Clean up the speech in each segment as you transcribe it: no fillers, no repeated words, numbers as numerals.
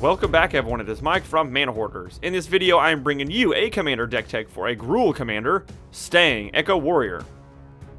Welcome back everyone, it is Mike from Mana Hoarders. In this video I am bringing you a commander deck tech for a Gruul commander, Stangg, Echo Warrior.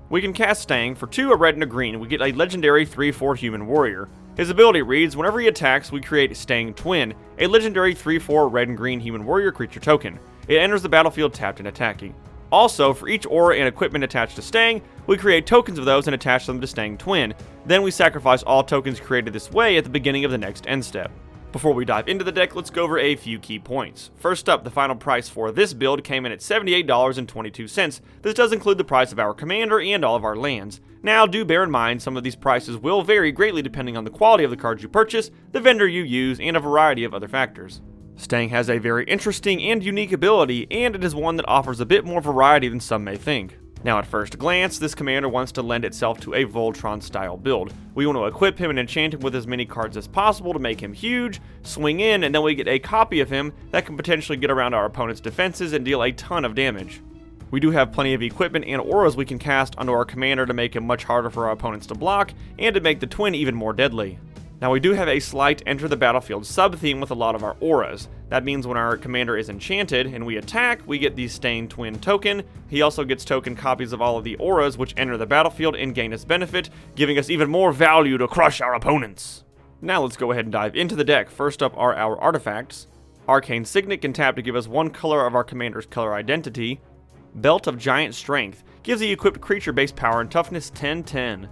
We can cast Stangg for 2 a red and a green. We get a legendary 3/4 human warrior. His ability reads, whenever he attacks we create Stangg Twin, a legendary 3/4 red and green human warrior creature token. It enters the battlefield tapped and attacking. Also, for each aura and equipment attached to Stangg, we create tokens of those and attach them to Stangg Twin. Then we sacrifice all tokens created this way at the beginning of the next end step. Before we dive into the deck, let's go over a few key points. First up, the final price for this build came in at $78.22. This does include the price of our commander and all of our lands. Now, do bear in mind some of these prices will vary greatly depending on the quality of the cards you purchase, the vendor you use, and a variety of other factors. Stangg has a very interesting and unique ability, and it is one that offers a bit more variety than some may think. Now at first glance, this commander wants to lend itself to a Voltron style build. We want to equip him and enchant him with as many cards as possible to make him huge, swing in, and then we get a copy of him that can potentially get around our opponent's defenses and deal a ton of damage. We do have plenty of equipment and auras we can cast onto our commander to make him much harder for our opponents to block, and to make the twin even more deadly. Now we do have a slight enter the battlefield sub-theme with a lot of our auras. That means when our commander is enchanted and we attack, we get the Stangg Twin token. He also gets token copies of all of the auras which enter the battlefield and gain us benefit, giving us even more value to crush our opponents. Now let's go ahead and dive into the deck. First up are our artifacts. Arcane Signet can tap to give us one color of our commander's color identity. Belt of Giant Strength gives the equipped creature base power and toughness 10/10.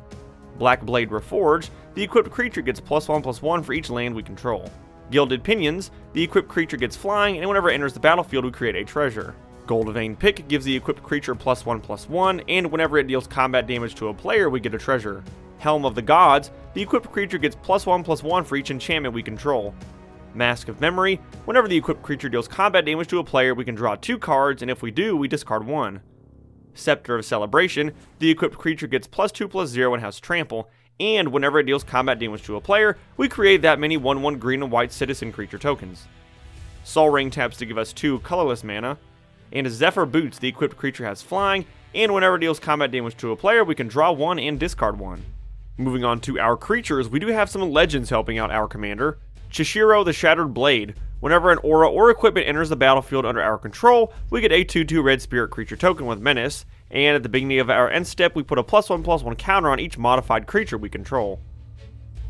Black Blade Reforged, the equipped creature gets +1/+1 for each land we control. Gilded Pinions, the equipped creature gets flying, and whenever it enters the battlefield we create a treasure. Gold Vein Pick gives the equipped creature +1/+1, and whenever it deals combat damage to a player we get a treasure. Helm of the Gods, the equipped creature gets +1/+1 for each enchantment we control. Mask of Memory, whenever the equipped creature deals combat damage to a player we can draw 2 cards, and if we do, we discard 1. Scepter of Celebration, the equipped creature gets +2/+0 and has trample, and whenever it deals combat damage to a player, we create that many 1/1 green and white citizen creature tokens. Sol Ring taps to give us 2 colorless mana, and Zephyr Boots, the equipped creature has flying, and whenever it deals combat damage to a player, we can draw 1 and discard 1. Moving on to our creatures, we do have some legends helping out our commander. Chishiro the Shattered Blade. Whenever an aura or equipment enters the battlefield under our control, we get a 2/2 red spirit creature token with menace, and at the beginning of our end step we put a +1/+1 counter on each modified creature we control.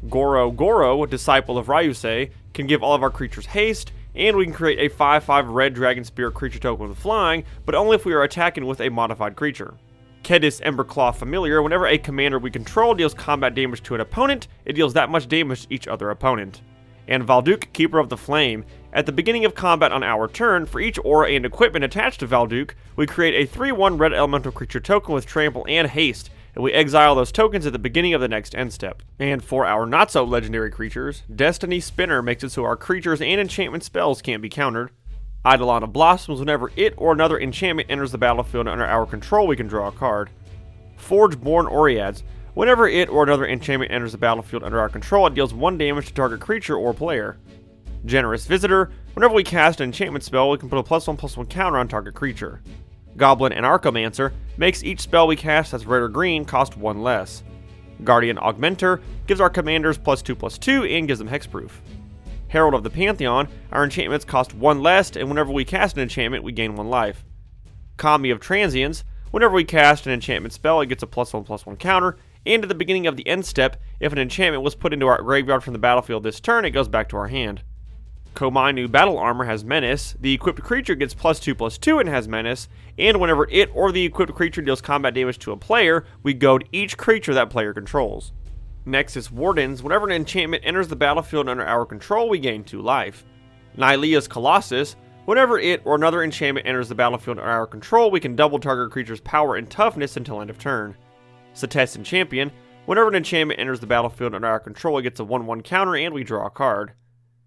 Goro, Disciple of Ryusei, can give all of our creatures haste, and we can create a 5/5 red dragon spirit creature token with flying, but only if we are attacking with a modified creature. Kedis Emberclaw Familiar, whenever a commander we control deals combat damage to an opponent, it deals that much damage to each other opponent. And Valduk, Keeper of the Flame. At the beginning of combat on our turn, for each aura and equipment attached to Valduk, we create a 3/1 red elemental creature token with trample and haste, and we exile those tokens at the beginning of the next end step. And for our not so legendary creatures, Destiny Spinner makes it so our creatures and enchantment spells can't be countered. Eidolon of Blossoms, whenever it or another enchantment enters the battlefield under our control, we can draw a card. Forgeborn Oreads. Whenever it or another enchantment enters the battlefield under our control, it deals 1 damage to target creature or player. Generous Visitor, whenever we cast an enchantment spell, we can put a +1/+1 counter on target creature. Goblin Anarchomancer makes each spell we cast that's red or green cost 1 less. Guardian Augmenter gives our commanders +2/+2 and gives them hexproof. Herald of the Pantheon, our enchantments cost 1 less, and whenever we cast an enchantment, we gain 1 life. Kami of Transience, whenever we cast an enchantment spell, it gets a +1/+1 counter, and at the beginning of the end step, if an enchantment was put into our graveyard from the battlefield this turn, it goes back to our hand. Komainu Battle Armor has Menace, the equipped creature gets +2/+2 and has Menace, and whenever it or the equipped creature deals combat damage to a player, we goad each creature that player controls. Next is Wardens, whenever an enchantment enters the battlefield under our control, we gain 2 life. Nylea's Colossus, whenever it or another enchantment enters the battlefield under our control, we can double target creature's power and toughness until end of turn. Setessan Champion, whenever an enchantment enters the battlefield under our control, it gets a 1/1 counter and we draw a card.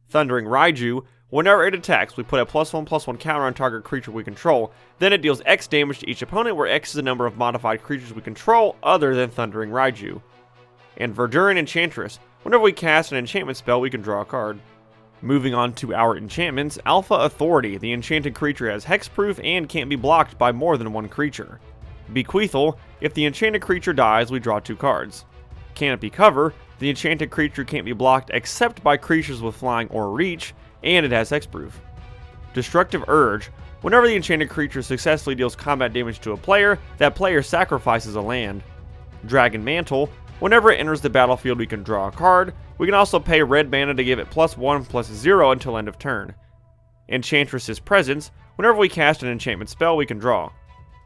Thundering Raiju, whenever it attacks, we put a +1/+1 counter on target creature we control, then it deals X damage to each opponent, where X is the number of modified creatures we control other than Thundering Raiju. And Verduran Enchantress, whenever we cast an enchantment spell, we can draw a card. Moving on to our enchantments, Alpha Authority, the enchanted creature has hexproof and can't be blocked by more than 1 creature. Bequeathal, if the enchanted creature dies, we draw 2 cards. Canopy Cover, The enchanted creature can't be blocked except by creatures with flying or reach, and it has hexproof. Destructive Urge. Whenever the enchanted creature successfully deals combat damage to a player, that player sacrifices a land. Dragon Mantle. Whenever it enters the battlefield, we can draw a card. We can also pay red mana to give it +1/+0 until end of turn. Enchantress's Presence. Whenever we cast an enchantment spell, we can draw.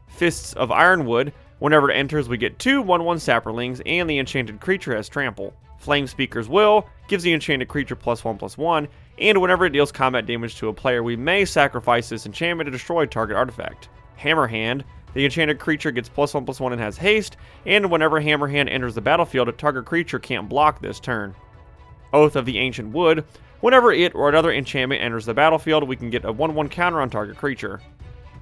Fists of Ironwood. Whenever it enters, we get 2 1/1 Saprolings, and the enchanted creature has trample. Flamespeaker's Will gives the enchanted creature +1/+1, and whenever it deals combat damage to a player, we may sacrifice this enchantment to destroy target artifact. Hammerhand. The enchanted creature gets +1/+1 and has haste, and whenever Hammerhand enters the battlefield, a target creature can't block this turn. Oath of the Ancient Wood. Whenever it or another enchantment enters the battlefield, we can get a 1/1 counter on target creature.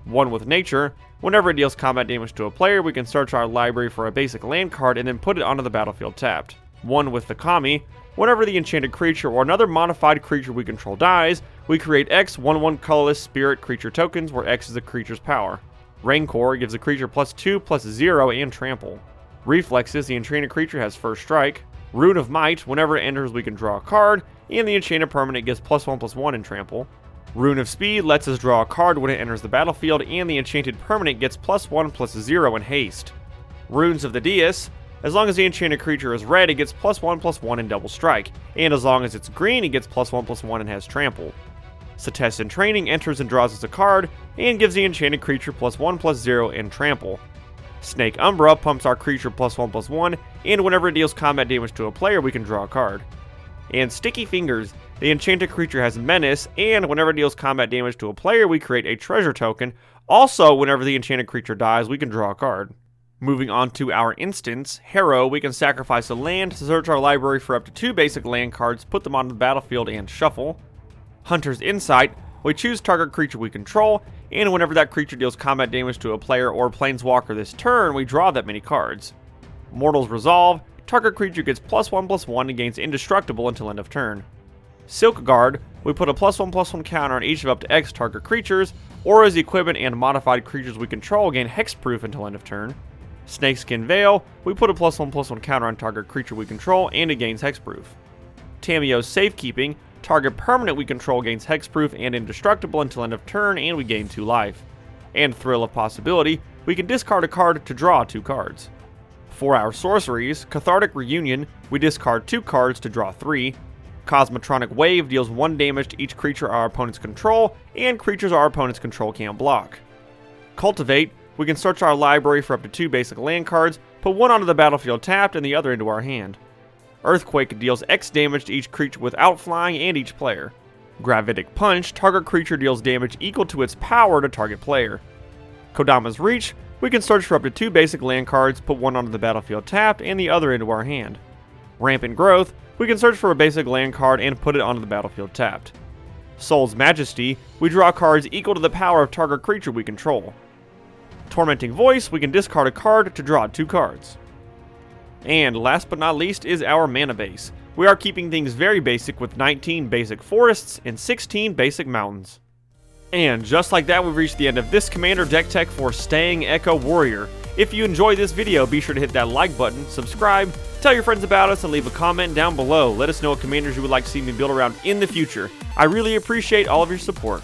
One with Nature. Whenever it deals combat damage to a player, we can search our library for a basic land card and then put it onto the battlefield tapped. One with the Kami. Whenever the enchanted creature or another modified creature we control dies, we create X 1/1 colorless spirit creature tokens where X is the creature's power. Rancor gives the creature +2/+0 and trample. Reflexes. The enchanted creature has first strike. Rune of Might. Whenever it enters, we can draw a card, and the enchanted permanent gets +1/+1 in trample. Rune of Speed lets us draw a card when it enters the battlefield, and the enchanted permanent gets +1/+0 in haste. Runes of the Dais. As long as the enchanted creature is red, it gets +1/+1 in double strike, and as long as it's green, it gets +1/+1 and has trample. Setessan Training enters and draws us a card, and gives the enchanted creature +1/+0 in trample. Snake Umbra pumps our creature +1/+1, and whenever it deals combat damage to a player, we can draw a card. And Sticky Fingers. The enchanted creature has Menace, and whenever it deals combat damage to a player, we create a treasure token. Also, whenever the enchanted creature dies, we can draw a card. Moving on to our instance, Harrow, we can sacrifice a land to search our library for up to 2 basic land cards, put them onto the battlefield, and shuffle. Hunter's Insight. We choose target creature we control, and whenever that creature deals combat damage to a player or planeswalker this turn, we draw that many cards. Mortal's Resolve. Target creature gets +1/+1 and gains indestructible until end of turn. Silk Guard. We put a +1/+1 counter on each of up to X target creatures, or as equipment and modified creatures we control gain hexproof until end of turn. Snakeskin Veil. We put a +1/+1 counter on target creature we control, and it gains hexproof. Tamiyo's Safekeeping. Target permanent we control gains hexproof and indestructible until end of turn, and we gain 2 life. And Thrill of Possibility. We can discard a card to draw 2 cards. For our sorceries, Cathartic Reunion. We discard 2 cards to draw 3. Cosmotronic Wave deals 1 damage to each creature our opponents control, and creatures our opponents control can't block. Cultivate. We can search our library for up to 2 basic land cards, put one onto the battlefield tapped and the other into our hand. Earthquake deals X damage to each creature without flying and each player. Gravitic Punch. Target creature deals damage equal to its power to target player. Kodama's Reach. We can search for up to 2 basic land cards, put one onto the battlefield tapped and the other into our hand. Rampant Growth. We can search for a basic land card and put it onto the battlefield tapped. Soul's Majesty. We draw cards equal to the power of target creature we control. Tormenting Voice. We can discard a card to draw 2 cards. And last but not least is our mana base. We are keeping things very basic with 19 basic forests and 16 basic mountains. And just like that, we've reached the end of this Commander deck tech for Stangg Echo Warrior. If you enjoyed this video, be sure to hit that like button, subscribe, tell your friends about us, and leave a comment down below. Let us know what commanders you would like to see me build around in the future. I really appreciate all of your support.